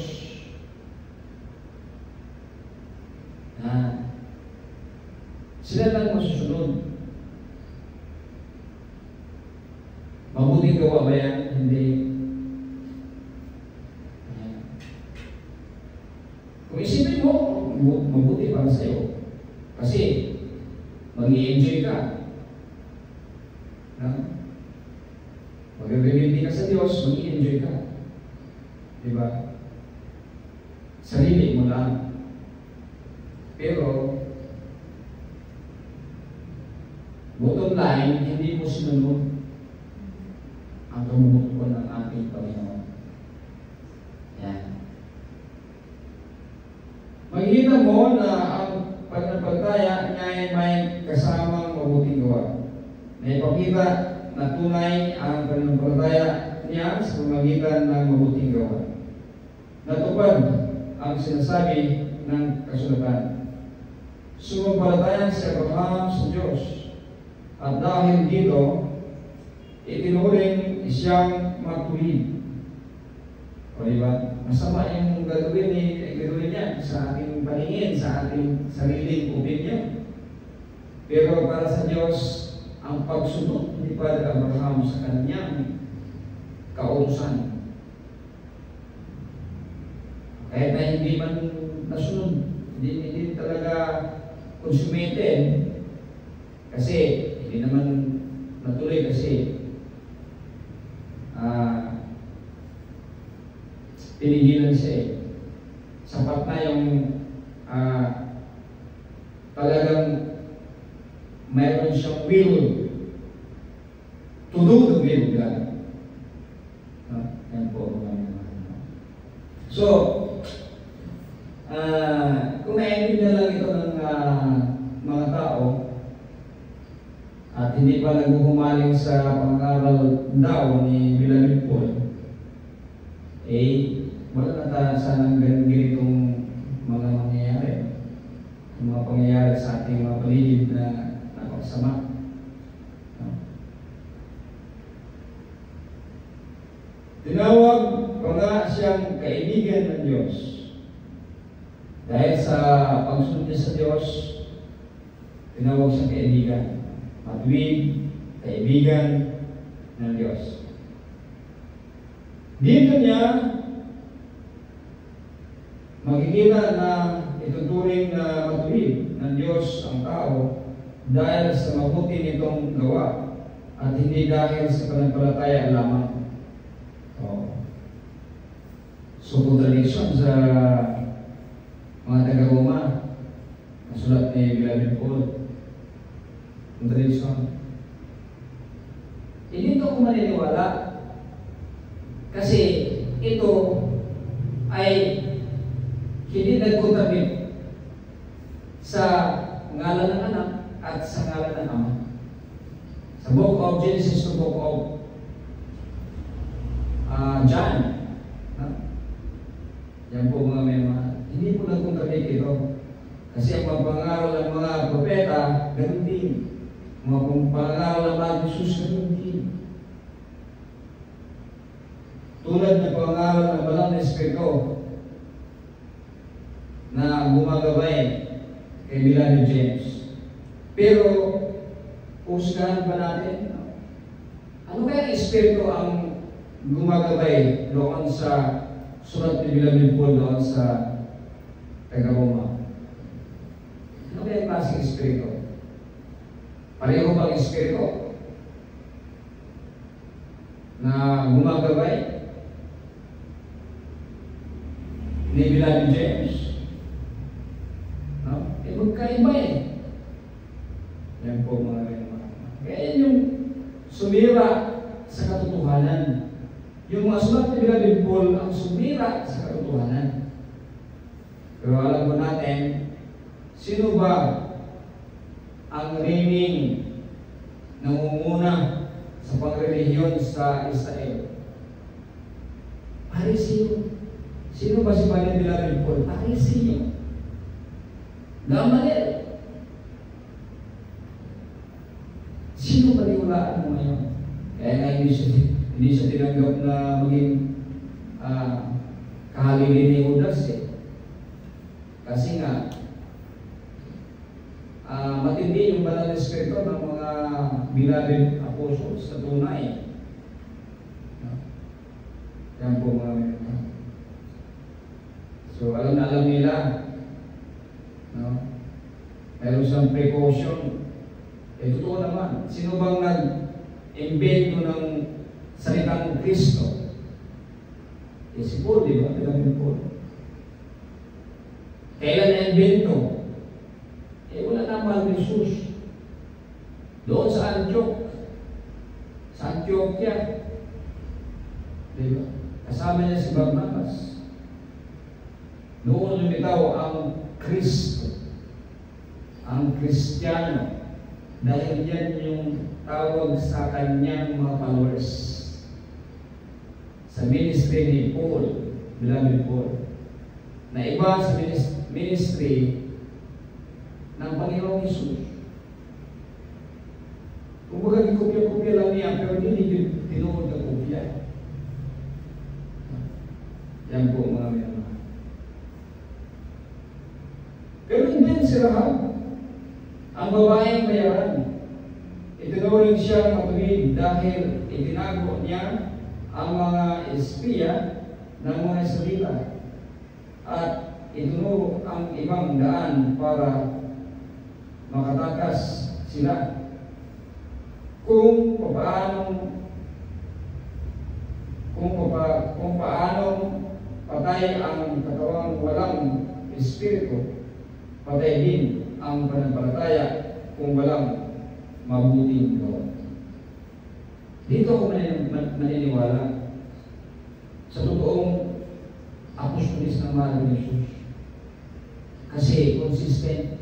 Sila lang masusunod. Mabuting gawa ba yan? Hindi. Kung isipin mo, mabuti para sa'yo. Kasi, mag-i-enjoy ka. Mag-rebelde ka sa Diyos, mag-i-enjoy ka. Diba? Sarili mo lang. Pero, bottom line, hindi mo sinunod ang tumutukoy ng ating Panginoon. Yan. Makikita mo na ang pananampalataya niya ay may kasamang mabuting gawa. May ipakita na tunay ang pananampalataya niya sa pamamagitan ng mabuting gawa. Natupad ang sinasabi ng kasulatan. Sumampalataya si Abraham sa Diyos. At dahil dito, itinuring siyang matuwid. O diba? Masama yung gagawin niya sa ating paningin, sa ating sariling opinion. Pero para sa Diyos, ang pagsunod ni Father Abraham sa kanyang kautusan. Kahit na hindi man nasunod, hindi talaga consummated, kasi hindi naman natuloy kasi tinigilan siya eh. Sapat na yung talagang mayroon siyang will to do the will of God. Yan po. So, kung naiintindihan lang ito ng mga tao at hindi pa naghuhumaling sa pangaral daw ni Beloved Paul, wala na sanang ganitong mga mangyayari. Yung mga pangyayari sa ating mga paligid na napakasama. Tinawag pa nga siyang kaibigan ng Diyos. Dahil sa pagsunod niya sa Diyos, tinawag siyang kaibigan. Matuwid, kaibigan ng Diyos. Dito niya makikita na ituturing na matuwid ng Diyos ang tao dahil sa mabuti nitong gawa at hindi dahil sa pananampalataya lamang. So, contradiction sa mga taga-Roma, nasulat ni Beloved Paul, ang tradisyon. Hindi ko maniniwala kasi ito ay hindi nagkontamit sa ngalan ng anak at sa ngalan ng ama. Sa book of Genesis to book of John, yan po mga mema, hindi po nagkontamit ito. Kasi ang mga pangaral ng mga propeta, ganun din. Mga pangaral ng mga Jesus, ganun din. Tulad ng pangaral ng Banal na Espiritu na gumagabay kay Beloved James. Pero, husgahan ba natin? Ano kaya Espiritu ang gumagabay doon sa sulat ni Beloved Paul doon sa taga-Roma? Ano kaya yung klaseng Espiritu? Pareho bang Espiritu na gumagabay ni Beloved James? No? Magkaiba eh. Yan po mga kaibigan. Kaya yan yung sumira sa katotohanan. Yung mga sulat ni Beloved Paul ang sumira sa katotohanan. Pero alam mo natin, sino ba ang reigning nangunguna sa pangrelihiyon sa Israel? Parisiyo. Sino ba si Beloved Paul? Parisiyo. Gamaliel. Sino paniwalaan mo ngayon? Kaya nga hindi siya tinanggap na maging kahalili ni Judas eh. Kasi nga, matindi yung Banal na Espiritu ng mga beloved apostles sa tunay. Yan po mga mga. So, alam na alam nila. No? Mayroon siyang precaution. Totoo naman. Sino bang nag-invento ng salitang Kristo? Si Paul, di ba? Beloved Paul. Kailan na-invento? Wala na mahal ni Jesus. Doon sa Antioch. Sa Antioquia. Di ba? Kasama niya si Barnabas. Noon lumitaw ang Kristo. Ang Kristiyano. Dahil yan yung tawag sa kanyang mga followers. Sa ministry ni Paul, Beloved Paul. Na iba sa ministry ng Panginoong Hesus. Kung baga kopya-kopya lang niya, pero hindi tinuod na kopya. Yan po mga mga. Pero hindi si Rahab, ang babaeng bayaran. Itinuring siya matuwid dahil itinago niya ang mga espiya ng mga Israelita at itinuro ang ibang daan para makatakas sila kung paano patay ang katawang walang espiritu, patay din ang pananampalataya kung walang mabuting gawa. Dito ako maniniwala sa totoong apostolis ng mahal ni Jesus. Kasi consistent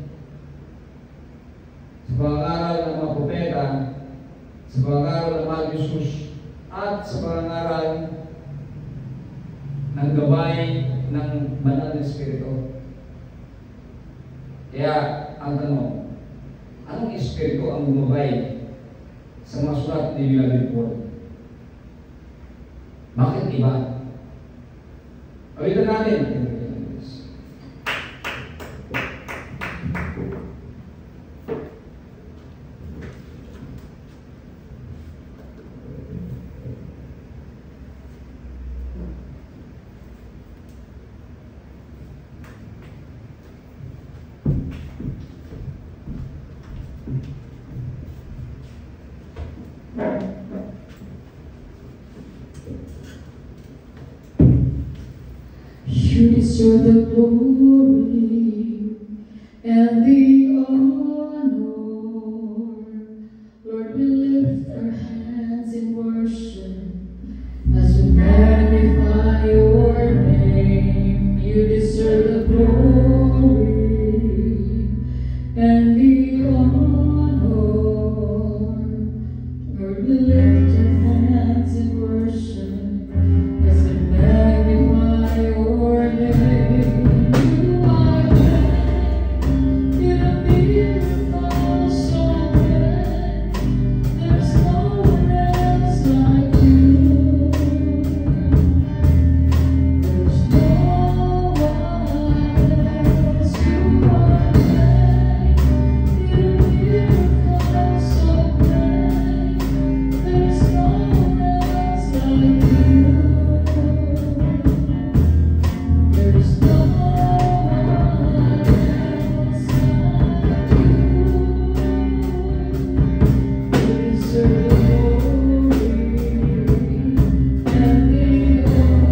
sa pangangaral ng mga propeta, sa pangangaral ng mahal ni Jesus, at sa pangangaral ng gabay ng banal na Espiritu. Kaya, ang tanong, anong Espiritu ang gumabay sa mga sulat ni Beloved Paul? Bakit iba? Awitan natin. You deserve the glory. we lift our hands in worship as we magnify your name. You are great, you do miracles so great. There's no one else like you. There's no one else. You are great, you do miracles so great. There's no one else like you. There's no one else like you. You deserve the glory and the honor.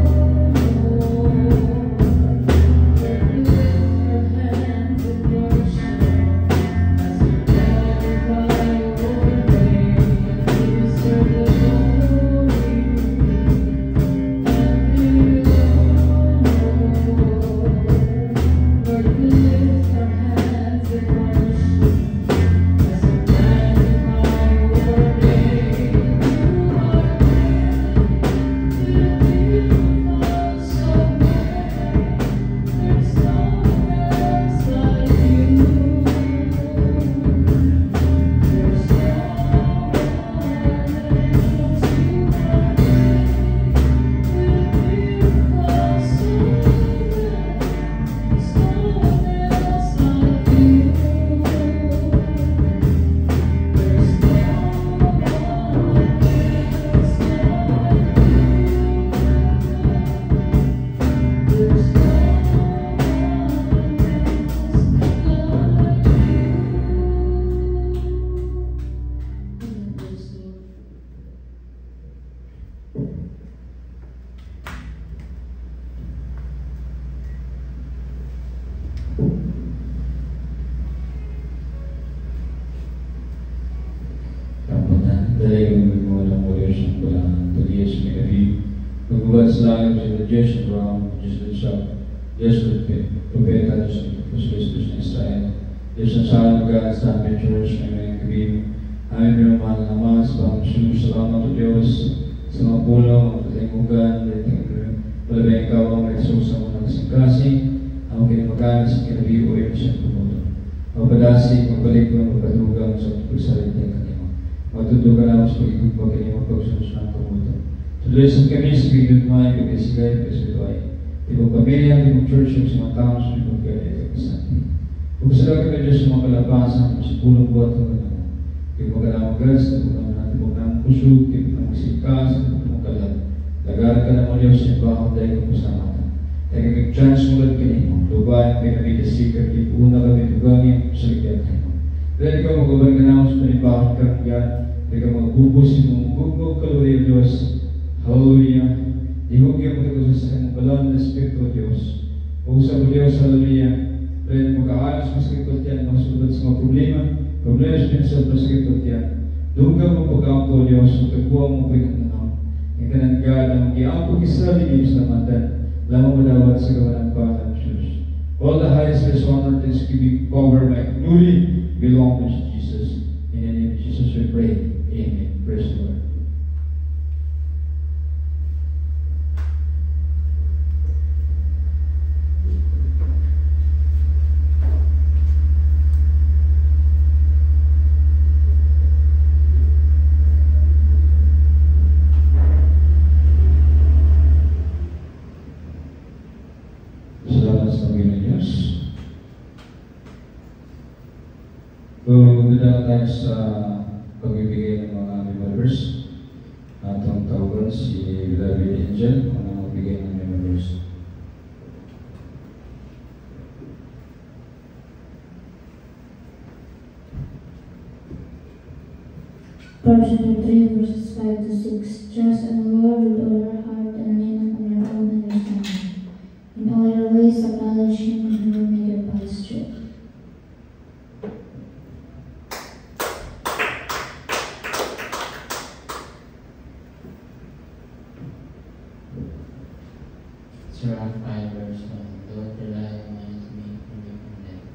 We lift our hands in worship as we magnify your name. You deserve the glory and the honor. Lord, we lift our hands in worship as we magnify your name. You are great, you do miracles so great. There's no one else like you. There's no one else. You are great, you do miracles so great. There's no one else like you. There's no one else like you. There's no Rambutan dari mga moderation pala tulias may nabi magbubat sa langit sa rejection round just the shop just the propeta just the Kristus na Israel just ang salang mag sa aming church na may kabin aming pinamahal na Ama sa pangsyong salamat o Diyos sa mga pulong ang katingugan palabay ikaw ang may susa mo ng singkasi ang kinamagana sa kinabi o yung siyang pumuto mapadasi magbalik mo magpatugang sa pagsalit ng kanimo matutugan naman sa pag-ikot pa kanimo pagsusunod ng pumuto tuloy sa kami sa bigod mo ay pag-isigay pag-isbituay ibang pamilya ibang church yung sa mga taong sa ibang gaya at kasabi kung sa lahat kami Diyos sa mga kalabasan sa pulong buhat ng kanamo ibang kanamang gas ibang kanamang kusog ibang kanamang sikas ibang kanamang kalat lagaran ka naman Diyos sa ibang dahil kong pasamatan dahil kami chance mulad kanimo lubayan kami nabidasikat ipuna kami tugangin sa ligyan kanimo dahil ikaw magabang ka naman sa panibahan karanggan dahil ka magbubos yung gugmog kalori Diyos hallelujah ihugyan mo ito sa kanyang balang na Espiritu Diyos uusap mo Diyos hallelujah dahil magkaayos mo sa kipatian masulad sa mga problema sa pinasal sa kipatian dugang mo pag-ampo Diyos magkakuha mo po yung nangaw yung kananggan na mag-iampo kisali niyo sa lamatan lamang madawat sa gawa ng Father Church all the highest best honor thanksgiving power might glory belong to Jesus. In the name of Jesus we pray. Amen. Praise the Lord. Salamat sa Panginoon Diyos. Dadaan tayo sa pagbibigay ng mga members. Atong tawagan si David Angel ang magbigay ng members. Proverbs 3 verses 5 to 6. Trust in the Lord with all your heart and lean not on your own understanding. In all your ways acknowledge Him and He will make your paths straight. Surah 5 verse 1. Don't rely on me from your condemned.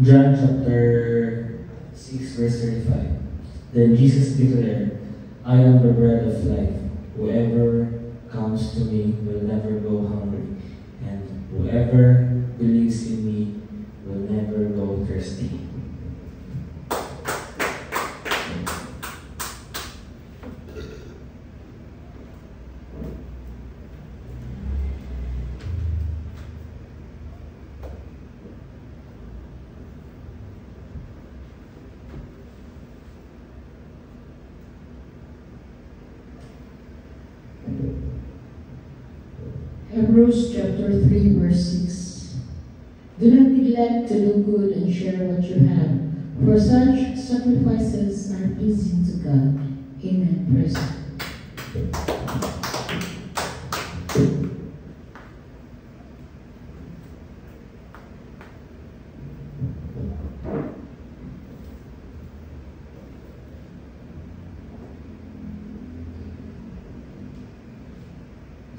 John chapter 6 verse 35. Then Jesus declared, I am the bread of life. Whoever comes to me will never go hungry, and whoever believes in me will never go thirsty. Hebrews chapter 3 verse 6. Do not neglect to do good and share what you have, for such sacrifices are pleasing to God. Amen. Praise God.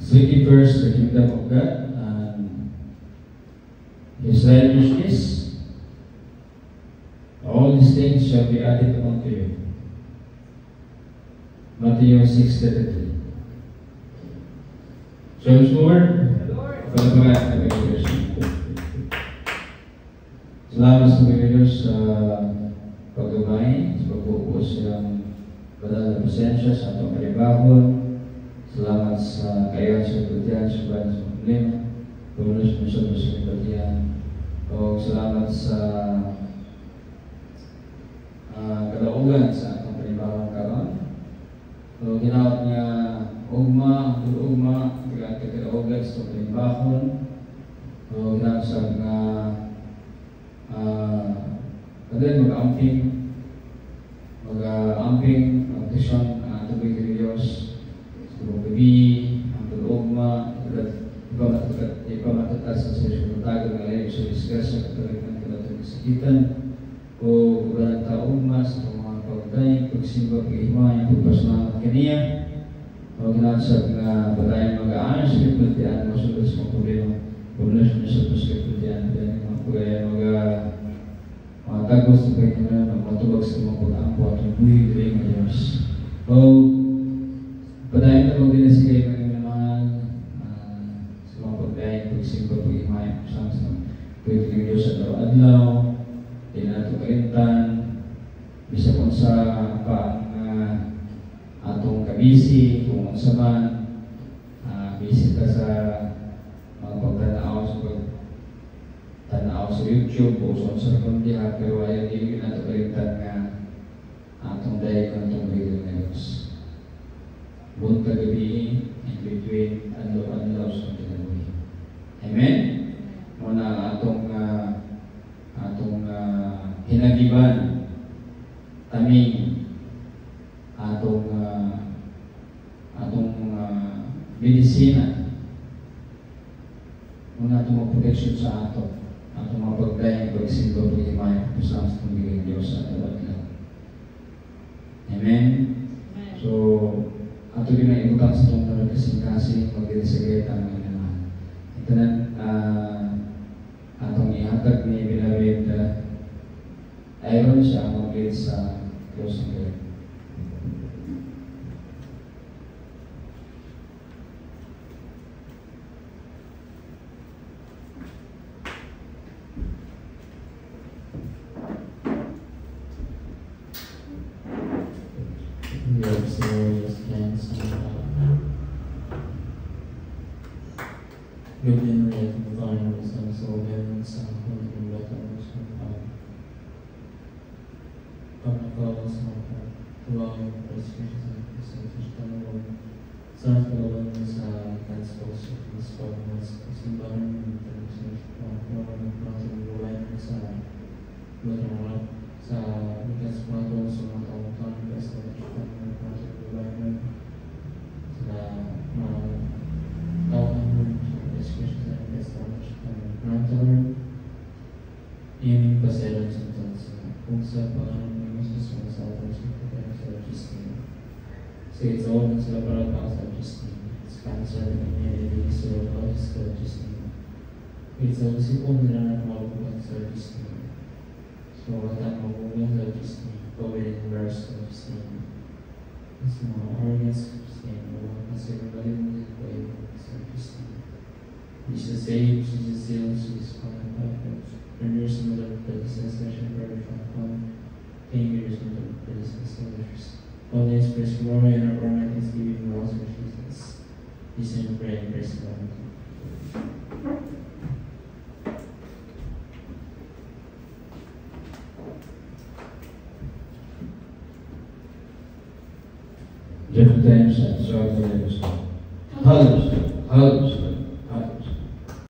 Seeking first the kingdom of God and His righteousness, all these things shall be added unto you. Matthew 6:33. Shall we forward? Palapakan ng Panginoon. Salamat sa Panginoon sa paggamay, sa pagbubuos ng banal na presensya sa atong kalibahon. Salamat sa kayan sa pagdiyan sa banal sa problema. Pagbubuos mo sa pagdiyan. O salamat sa kalaugan sa atong kalibahon karon. So, ginawat niya ugma, kalaugan sa atong kalibahon. O ginawat sa nga kadali mag-amping mag-audition tubig ng Diyos sa mga gabi, ang pag-ugma, ipamatatas sa sinuntagan ng alayin sa disgrasya katalikan kalatong kasakitan o ugalang taugma sa mga pagdayin, pagsimba, pag-imayan, pagpasalamat kaniya o ginasab nga batayan mag-aanay sa kapultian masulod sa mga problema pagbulas na sa pagpultian dahil mga pagayan mga tagos sa Panginoon, matubag sa mga pag-ampo at ang buhay ng Diyos. O, padayon na din na si kayo ng naman sa mga pagdayon, pagsimba, pag-imayan, sa buhay ng Diyos sa araw-adlaw, di na natin kalintan, bisa kung sa atong kabisi, kung sa man, bisita sa mga pagtanaw sa YouTube o sa kondiha, pero ayaw hindi natin kalintan nga atong dahil kung itong video na Diyos. Buong kagabi, in between, adlaw sa kinabuhi. Amen? Muna atong hinagiban, taming, atong medisina, muna atong protection sa atong mga pagdayan, pagsimba, pag-imayan, kasama sa pagiging Diyos sa tawad lang. Amen? So, ato din ang ibutang sa itong kasing-kasing, mag-irisagay tamang naman. Ito na, atong ihatag ni Beloved, ayron siya mag-lead sa closing prayer. Good and right, divine wisdom, so then sa akin ang batang sa pagkakawa sa mga tuwang prescription sa Christ Lord. Sa kawan sa transpose of this promise, simbahan ng pagkakawa ng pagkakawa ng sa batang sa ikas pato sa mga tawag sa pagkakawa ng sa mga tawag ini pasaran sentensa kungsa pangalan ng Yesus sa ating sumpa sa Kristo. Sa ito ng sila para sa Kristo. Sa kansa ng niya sa Kristo. Ito si pong nila ng mga sa Kristo. watak mabubuyan sa Kristo, pawin in verse of Kristo. Mas mga organs of Kristo, wawak na sa regalim din pawin sa Kristo. Jesus saves, Jesus heals, Jesus perfect. Renders in the predecessor, perfect from fingers in the predecessors. All this praise glory and our permanent thanksgiving belongs to Jesus. This is in prayer and praise God. Different times and so on. Hallelujah. Hallelujah.